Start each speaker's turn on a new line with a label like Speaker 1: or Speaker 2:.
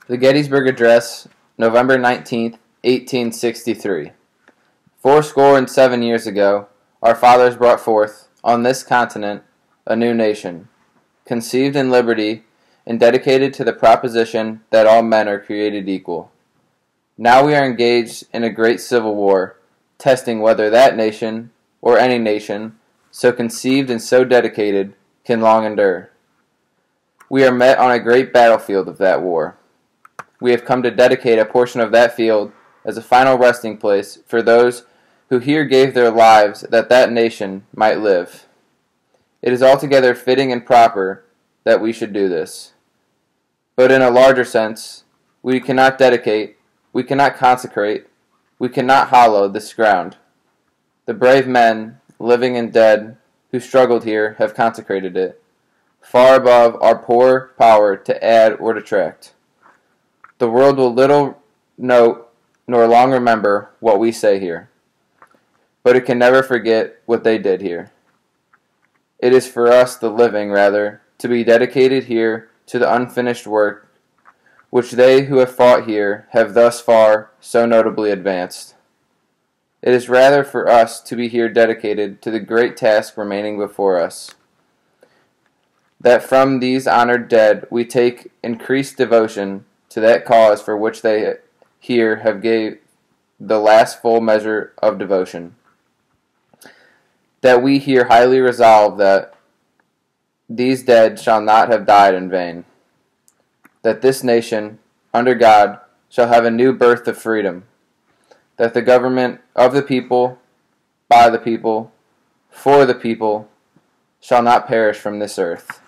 Speaker 1: The Gettysburg Address, November 19th, 1863. 7 years ago, our fathers brought forth, on this continent, a new nation, conceived in liberty and dedicated to the proposition that all men are created equal. Now we are engaged in a great civil war, testing whether that nation, or any nation, so conceived and so dedicated, can long endure. We are met on a great battlefield of that war. We have come to dedicate a portion of that field as a final resting place for those who here gave their lives that that nation might live. It is altogether fitting and proper that we should do this. But in a larger sense, we cannot dedicate, we cannot consecrate, we cannot hallow this ground. The brave men, living and dead, who struggled here have consecrated it, far above our poor power to add or detract. The world will little note nor long remember what we say here, but it can never forget what they did here. It is for us, the living, rather, to be dedicated here to the unfinished work which they who have fought here have thus far so notably advanced. It is rather for us to be here dedicated to the great task remaining before us, that from these honored dead we take increased devotion to that cause for which they here have gave the last full measure of devotion. That we here highly resolve that these dead shall not have died in vain. That this nation, under God, shall have a new birth of freedom. That the government of the people, by the people, for the people, shall not perish from this earth.